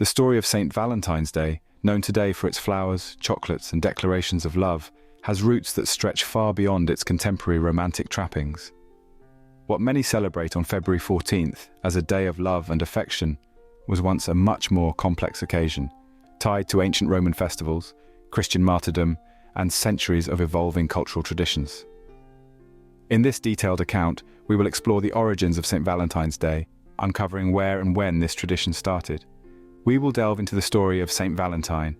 The story of St. Valentine's Day, known today for its flowers, chocolates, and declarations of love, has roots that stretch far beyond its contemporary romantic trappings. What many celebrate on February 14th as a day of love and affection was once a much more complex occasion, tied to ancient Roman festivals, Christian martyrdom, and centuries of evolving cultural traditions. In this detailed account, we will explore the origins of St. Valentine's Day, uncovering where and when this tradition started. We will delve into the story of St. Valentine,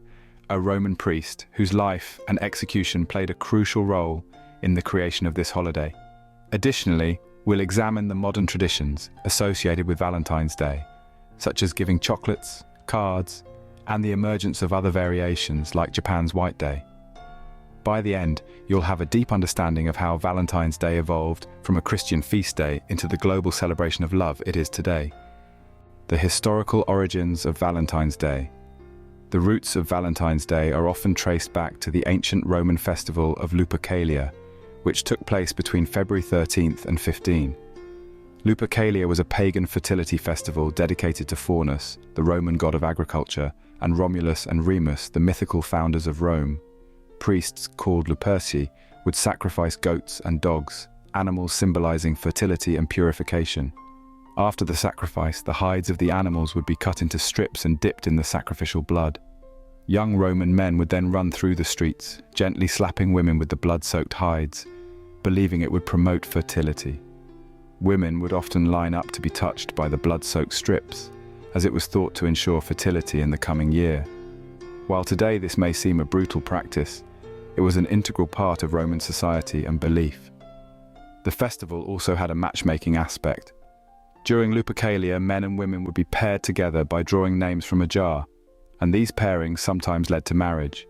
a Roman priest whose life and execution played a crucial role in the creation of this holiday. Additionally, we'll examine the modern traditions associated with Valentine's Day, such as giving chocolates, cards, and the emergence of other variations like Japan's White Day. By the end, you'll have a deep understanding of how Valentine's Day evolved from a Christian feast day into the global celebration of love it is today. The historical origins of Valentine's Day. The roots of Valentine's Day are often traced back to the ancient Roman festival of Lupercalia, which took place between February 13th and 15. Lupercalia was a pagan fertility festival dedicated to Faunus, the Roman god of agriculture, and Romulus and Remus, the mythical founders of Rome. Priests, called Luperci, would sacrifice goats and dogs, animals symbolizing fertility and purification. After the sacrifice, the hides of the animals would be cut into strips and dipped in the sacrificial blood. Young Roman men would then run through the streets, gently slapping women with the blood-soaked hides, believing it would promote fertility. Women would often line up to be touched by the blood-soaked strips, as it was thought to ensure fertility in the coming year. While today this may seem a brutal practice, it was an integral part of Roman society and belief. The festival also had a matchmaking aspect. During Lupercalia, men and women would be paired together by drawing names from a jar, and these pairings sometimes led to marriage.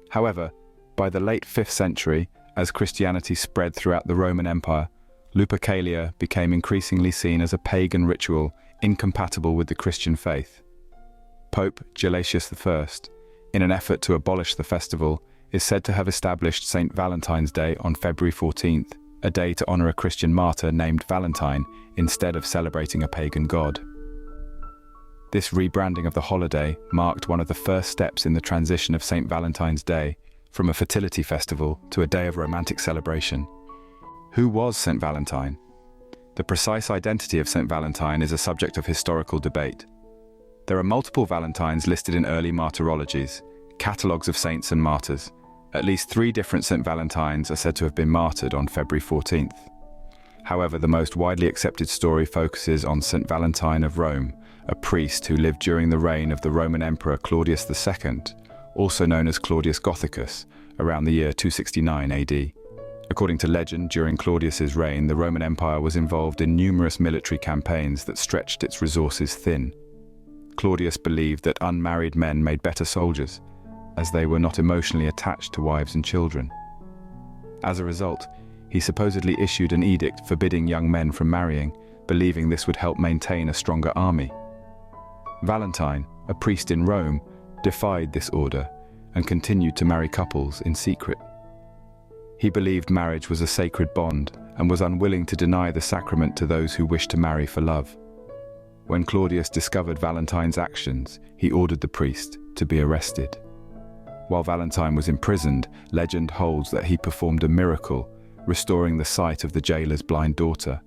However, by the late 5th century, as Christianity spread throughout the Roman Empire, Lupercalia became increasingly seen as a pagan ritual incompatible with the Christian faith. Pope Gelasius I, in an effort to abolish the festival, is said to have established St. Valentine's Day on February 14th, a day to honor a Christian martyr named Valentine instead of celebrating a pagan god. This rebranding of the holiday marked one of the first steps in the transition of St. Valentine's Day from a fertility festival to a day of romantic celebration. Who was St. Valentine? The precise identity of St. Valentine is a subject of historical debate. There are multiple Valentines listed in early martyrologies, catalogues of saints and martyrs. At least 3 different St. Valentines are said to have been martyred on February 14th. However, the most widely accepted story focuses on St. Valentine of Rome, a priest who lived during the reign of the Roman Emperor Claudius II, also known as Claudius Gothicus, around the year 269 AD. According to legend, during Claudius's reign, the Roman Empire was involved in numerous military campaigns that stretched its resources thin. Claudius believed that unmarried men made better soldiers, as they were not emotionally attached to wives and children. As a result, he supposedly issued an edict forbidding young men from marrying, believing this would help maintain a stronger army. Valentine, a priest in Rome, defied this order and continued to marry couples in secret. He believed marriage was a sacred bond and was unwilling to deny the sacrament to those who wished to marry for love. When Claudius discovered Valentine's actions, he ordered the priest to be arrested. While Valentine was imprisoned, legend holds that he performed a miracle, restoring the sight of the jailer's blind daughter.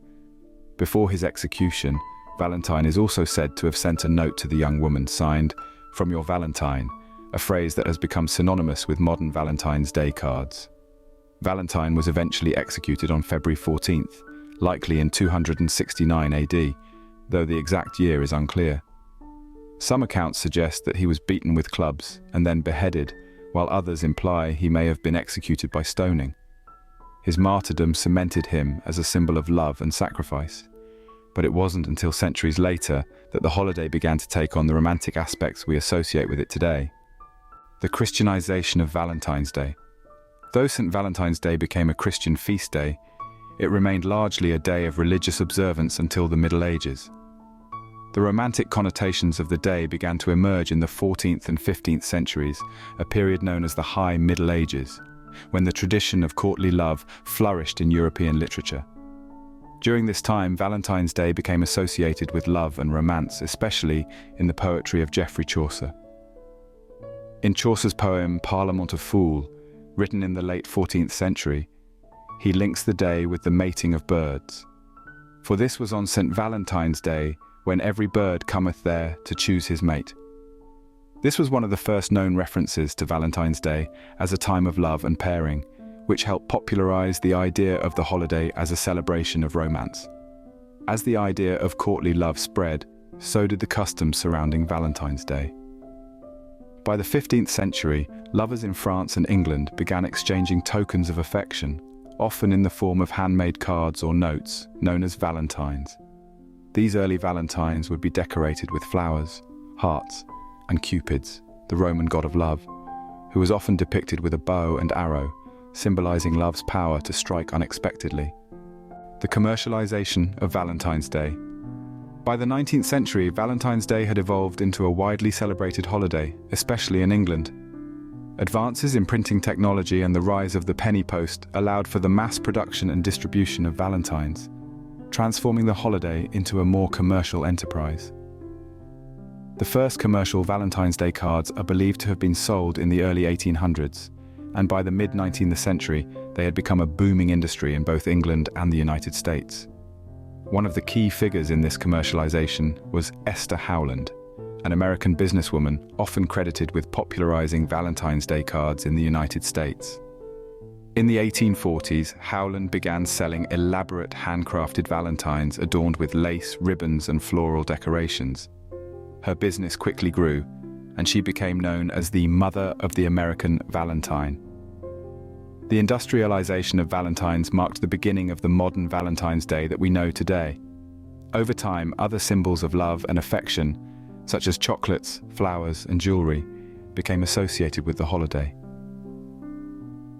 Before his execution, Valentine is also said to have sent a note to the young woman signed, "From your Valentine," a phrase that has become synonymous with modern Valentine's Day cards. Valentine was eventually executed on February 14th, likely in 269 AD, though the exact year is unclear. Some accounts suggest that he was beaten with clubs and then beheaded, while others imply he may have been executed by stoning. His martyrdom cemented him as a symbol of love and sacrifice. But it wasn't until centuries later that the holiday began to take on the romantic aspects we associate with it today. The Christianization of Valentine's Day. Though St. Valentine's Day became a Christian feast day, it remained largely a day of religious observance until the Middle Ages. The romantic connotations of the day began to emerge in the 14th and 15th centuries, a period known as the High Middle Ages, when the tradition of courtly love flourished in European literature. During this time, Valentine's Day became associated with love and romance, especially in the poetry of Geoffrey Chaucer. In Chaucer's poem Parlement of Fool, written in the late 14th century, he links the day with the mating of birds. For this was on St. Valentine's Day, when every bird cometh there to choose his mate. This was one of the first known references to Valentine's Day as a time of love and pairing, which helped popularize the idea of the holiday as a celebration of romance. As the idea of courtly love spread, so did the customs surrounding Valentine's Day. By the 15th century, lovers in France and England began exchanging tokens of affection, often in the form of handmade cards or notes, known as valentines. These early valentines would be decorated with flowers, hearts, and Cupids, the Roman god of love, who was often depicted with a bow and arrow, symbolizing love's power to strike unexpectedly. The commercialization of Valentine's Day. By the 19th century, Valentine's Day had evolved into a widely celebrated holiday, especially in England. Advances in printing technology and the rise of the penny post allowed for the mass production and distribution of valentines, transforming the holiday into a more commercial enterprise. The first commercial Valentine's Day cards are believed to have been sold in the early 1800s, and by the mid-19th century, they had become a booming industry in both England and the United States. One of the key figures in this commercialization was Esther Howland, an American businesswoman often credited with popularizing Valentine's Day cards in the United States. In the 1840s, Howland began selling elaborate handcrafted valentines adorned with lace, ribbons, and floral decorations. Her business quickly grew, and she became known as the mother of the American Valentine. The industrialization of valentines marked the beginning of the modern Valentine's Day that we know today. Over time, other symbols of love and affection, such as chocolates, flowers, and jewelry, became associated with the holiday.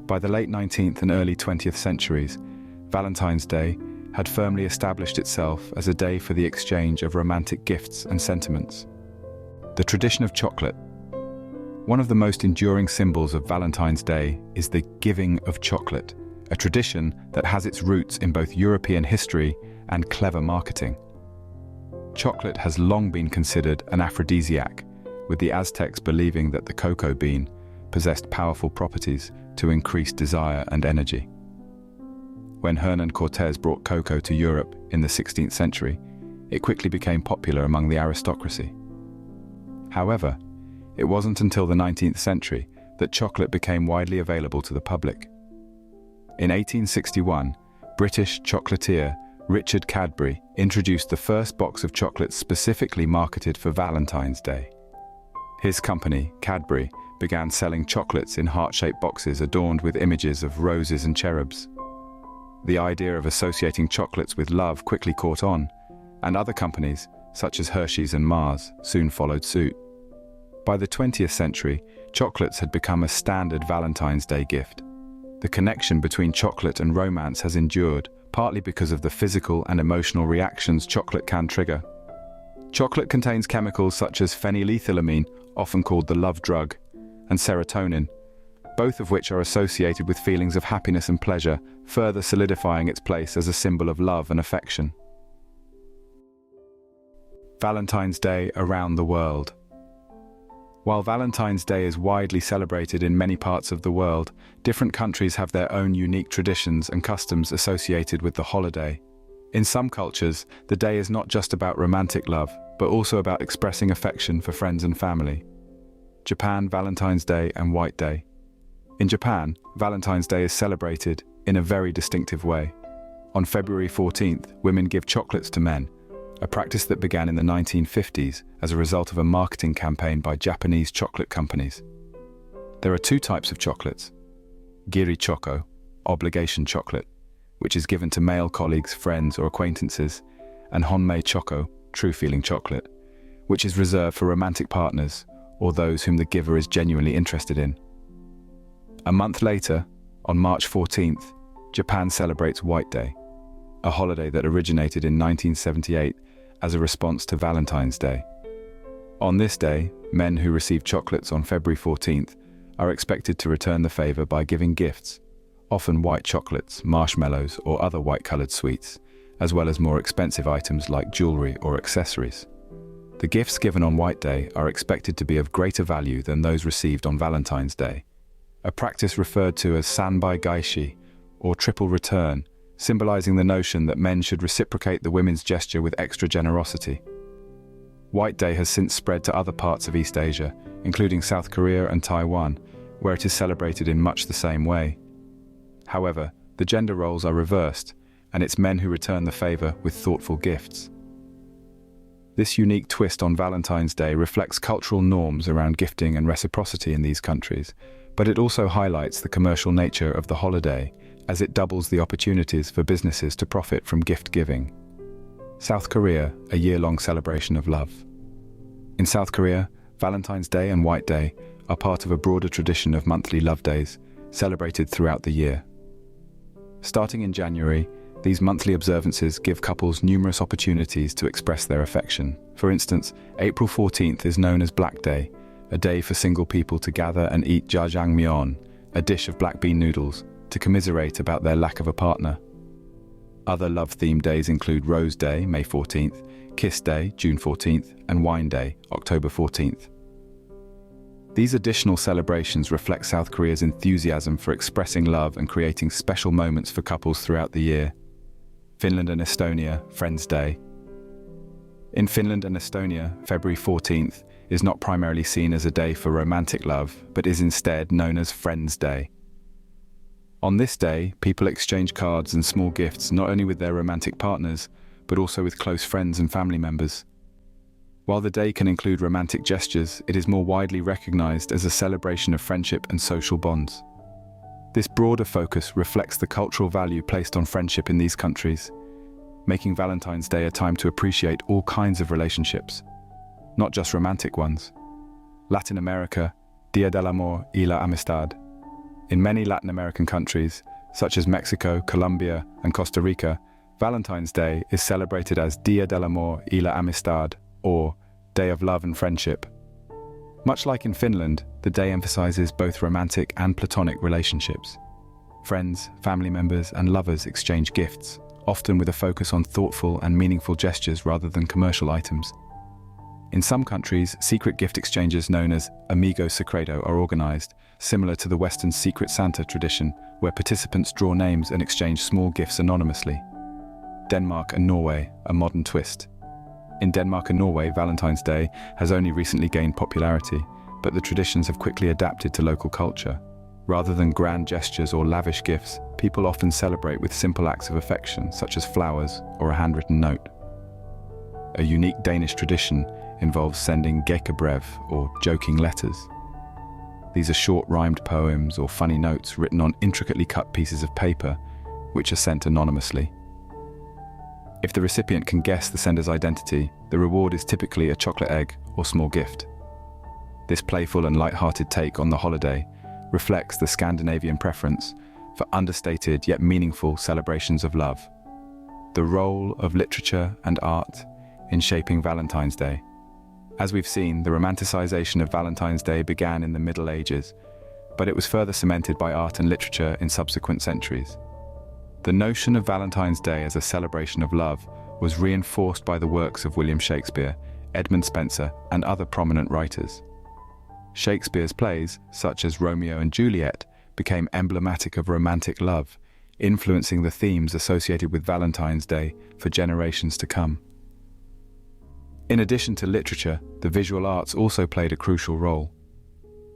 By the late 19th and early 20th centuries, Valentine's Day had firmly established itself as a day for the exchange of romantic gifts and sentiments. The tradition of chocolate. One of the most enduring symbols of Valentine's Day is the giving of chocolate, a tradition that has its roots in both European history and clever marketing. Chocolate has long been considered an aphrodisiac, with the Aztecs believing that the cocoa bean possessed powerful properties to increase desire and energy. When Hernán Cortés brought cocoa to Europe in the 16th century, it quickly became popular among the aristocracy. However, it wasn't until the 19th century that chocolate became widely available to the public. In 1861, British chocolatier Richard Cadbury introduced the first box of chocolates specifically marketed for Valentine's Day. His company, Cadbury, began selling chocolates in heart-shaped boxes adorned with images of roses and cherubs. The idea of associating chocolates with love quickly caught on, and other companies, such as Hershey's and Mars, soon followed suit. By the 20th century, chocolates had become a standard Valentine's Day gift. The connection between chocolate and romance has endured, partly because of the physical and emotional reactions chocolate can trigger. Chocolate contains chemicals such as phenylethylamine, often called the love drug, and serotonin, both of which are associated with feelings of happiness and pleasure, further solidifying its place as a symbol of love and affection. Valentine's Day around the world. While Valentine's Day is widely celebrated in many parts of the world, different countries have their own unique traditions and customs associated with the holiday. In some cultures, the day is not just about romantic love, but also about expressing affection for friends and family. Japan, Valentine's Day and White Day. In Japan, Valentine's Day is celebrated in a very distinctive way. On February 14th, women give chocolates to men, a practice that began in the 1950s as a result of a marketing campaign by Japanese chocolate companies. There are two types of chocolates: giri choco, obligation chocolate, which is given to male colleagues, friends, or acquaintances, and honmei choco, true feeling chocolate, which is reserved for romantic partners or those whom the giver is genuinely interested in. A month later, on March 14th, Japan celebrates White Day, a holiday that originated in 1978 as a response to Valentine's Day. On this day, men who receive chocolates on February 14th are expected to return the favor by giving gifts, often white chocolates, marshmallows, or other white-colored sweets, as well as more expensive items like jewelry or accessories. The gifts given on White Day are expected to be of greater value than those received on Valentine's Day, a practice referred to as sanbai gaishi, or triple return, symbolizing the notion that men should reciprocate the women's gesture with extra generosity. White Day has since spread to other parts of East Asia, including South Korea and Taiwan, where it is celebrated in much the same way. However, the gender roles are reversed, and it's men who return the favor with thoughtful gifts. This unique twist on Valentine's Day reflects cultural norms around gifting and reciprocity in these countries, but it also highlights the commercial nature of the holiday, as it doubles the opportunities for businesses to profit from gift giving. South Korea, a year-long celebration of love. In South Korea, Valentine's Day and White Day are part of a broader tradition of monthly love days, celebrated throughout the year. Starting in January, these monthly observances give couples numerous opportunities to express their affection. For instance, April 14th is known as Black Day, a day for single people to gather and eat jjajangmyeon, a dish of black bean noodles, to commiserate about their lack of a partner. Other love-themed days include Rose Day, May 14th, Kiss Day, June 14th, and Wine Day, October 14th. These additional celebrations reflect South Korea's enthusiasm for expressing love and creating special moments for couples throughout the year. Finland and Estonia, Friends Day. In Finland and Estonia, February 14th is not primarily seen as a day for romantic love, but is instead known as Friends Day. On this day, people exchange cards and small gifts not only with their romantic partners, but also with close friends and family members. While the day can include romantic gestures, it is more widely recognized as a celebration of friendship and social bonds. This broader focus reflects the cultural value placed on friendship in these countries, making Valentine's Day a time to appreciate all kinds of relationships, not just romantic ones. Latin America, Día del Amor y la Amistad. In many Latin American countries, such as Mexico, Colombia, and Costa Rica, Valentine's Day is celebrated as Día del Amor y la Amistad, or Day of Love and Friendship. Much like in Finland, the day emphasizes both romantic and platonic relationships. Friends, family members, and lovers exchange gifts, often with a focus on thoughtful and meaningful gestures rather than commercial items. In some countries, secret gift exchanges known as Amigo Secreto are organized, similar to the Western Secret Santa tradition, where participants draw names and exchange small gifts anonymously. Denmark and Norway, a modern twist. In Denmark and Norway, Valentine's Day has only recently gained popularity, but the traditions have quickly adapted to local culture. Rather than grand gestures or lavish gifts, people often celebrate with simple acts of affection, such as flowers or a handwritten note. A unique Danish tradition involves sending gækkebrev, or joking letters. These are short rhymed poems or funny notes written on intricately cut pieces of paper, which are sent anonymously. If the recipient can guess the sender's identity, the reward is typically a chocolate egg or small gift. This playful and light-hearted take on the holiday reflects the Scandinavian preference for understated yet meaningful celebrations of love. The role of literature and art in shaping Valentine's Day. As we've seen, the romanticization of Valentine's Day began in the Middle Ages, but it was further cemented by art and literature in subsequent centuries. The notion of Valentine's Day as a celebration of love was reinforced by the works of William Shakespeare, Edmund Spenser, and other prominent writers. Shakespeare's plays, such as Romeo and Juliet, became emblematic of romantic love, influencing the themes associated with Valentine's Day for generations to come. In addition to literature, the visual arts also played a crucial role.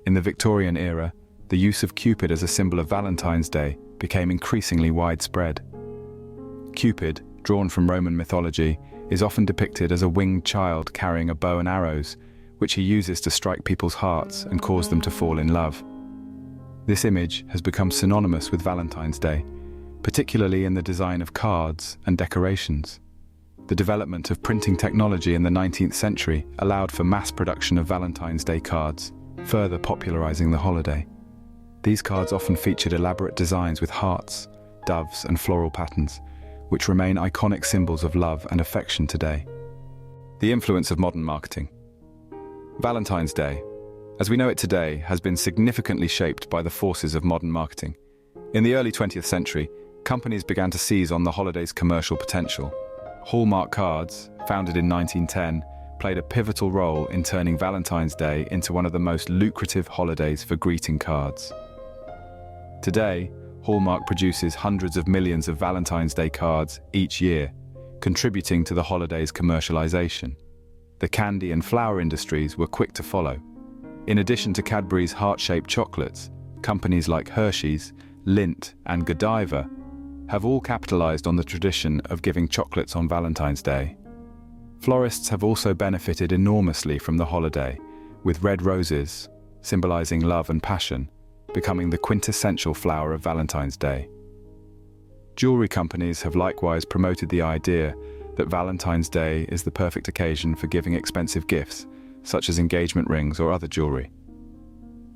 In the Victorian era, the use of Cupid as a symbol of Valentine's Day became increasingly widespread. Cupid, drawn from Roman mythology, is often depicted as a winged child carrying a bow and arrows, which he uses to strike people's hearts and cause them to fall in love. This image has become synonymous with Valentine's Day, particularly in the design of cards and decorations. The development of printing technology in the 19th century allowed for mass production of Valentine's Day cards, further popularizing the holiday. These cards often featured elaborate designs with hearts, doves, and floral patterns, which remain iconic symbols of love and affection today. The influence of modern marketing. Valentine's Day, as we know it today, has been significantly shaped by the forces of modern marketing. In the early 20th century, companies began to seize on the holiday's commercial potential. Hallmark cards, founded in 1910, played a pivotal role in turning Valentine's Day into one of the most lucrative holidays for greeting cards. Today, Hallmark produces hundreds of millions of Valentine's Day cards each year, contributing to the holiday's commercialization. The candy and flower industries were quick to follow. In addition to Cadbury's heart-shaped chocolates, companies like Hershey's, Lindt, and Godiva have all capitalized on the tradition of giving chocolates on Valentine's Day. Florists have also benefited enormously from the holiday, with red roses, symbolizing love and passion, becoming the quintessential flower of Valentine's Day. Jewelry companies have likewise promoted the idea that Valentine's Day is the perfect occasion for giving expensive gifts, such as engagement rings or other jewelry.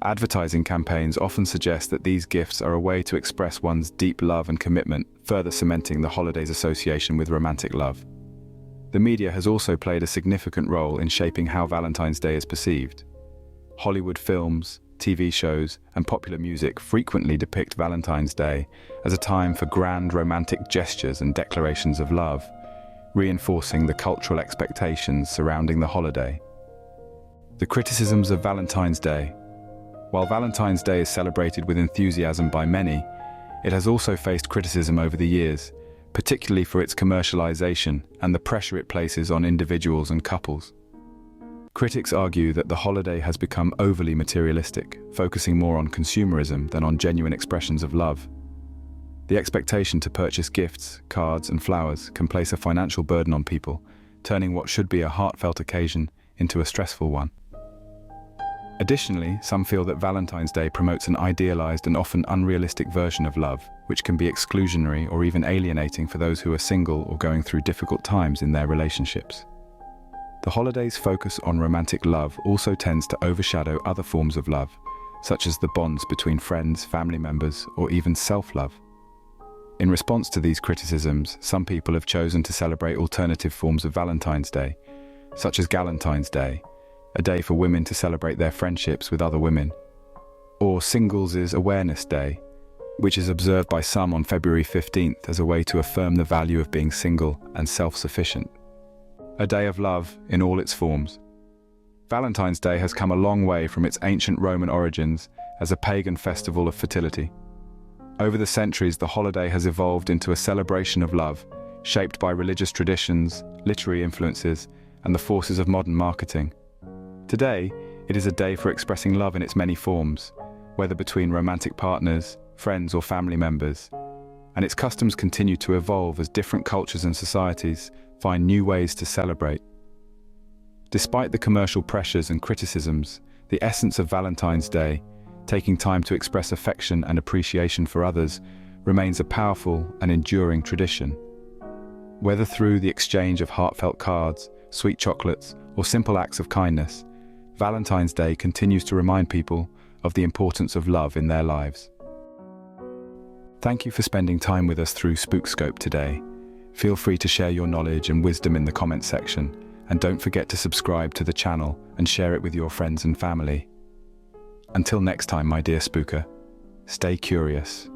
Advertising campaigns often suggest that these gifts are a way to express one's deep love and commitment, further cementing the holiday's association with romantic love. The media has also played a significant role in shaping how Valentine's Day is perceived. Hollywood films, TV shows, and popular music frequently depict Valentine's Day as a time for grand romantic gestures and declarations of love, reinforcing the cultural expectations surrounding the holiday. The criticisms of Valentine's Day. While Valentine's Day is celebrated with enthusiasm by many, it has also faced criticism over the years, particularly for its commercialization and the pressure it places on individuals and couples. Critics argue that the holiday has become overly materialistic, focusing more on consumerism than on genuine expressions of love. The expectation to purchase gifts, cards, and flowers can place a financial burden on people, turning what should be a heartfelt occasion into a stressful one. Additionally, some feel that Valentine's Day promotes an idealized and often unrealistic version of love, which can be exclusionary or even alienating for those who are single or going through difficult times in their relationships. The holiday's focus on romantic love also tends to overshadow other forms of love, such as the bonds between friends, family members, or even self-love. In response to these criticisms, some people have chosen to celebrate alternative forms of Valentine's Day, such as Galentine's Day, a day for women to celebrate their friendships with other women, or Singles' Awareness Day, which is observed by some on February 15th as a way to affirm the value of being single and self-sufficient. A day of love in all its forms. Valentine's Day has come a long way from its ancient Roman origins as a pagan festival of fertility. Over the centuries, the holiday has evolved into a celebration of love, shaped by religious traditions, literary influences, and the forces of modern marketing. Today, it is a day for expressing love in its many forms, whether between romantic partners, friends, or family members. And its customs continue to evolve as different cultures and societies find new ways to celebrate. Despite the commercial pressures and criticisms, the essence of Valentine's Day, taking time to express affection and appreciation for others, remains a powerful and enduring tradition. Whether through the exchange of heartfelt cards, sweet chocolates, or simple acts of kindness, Valentine's Day continues to remind people of the importance of love in their lives. Thank you for spending time with us through Spookscope today. Feel free to share your knowledge and wisdom in the comments section, and don't forget to subscribe to the channel and share it with your friends and family. Until next time, my dear spooker, stay curious.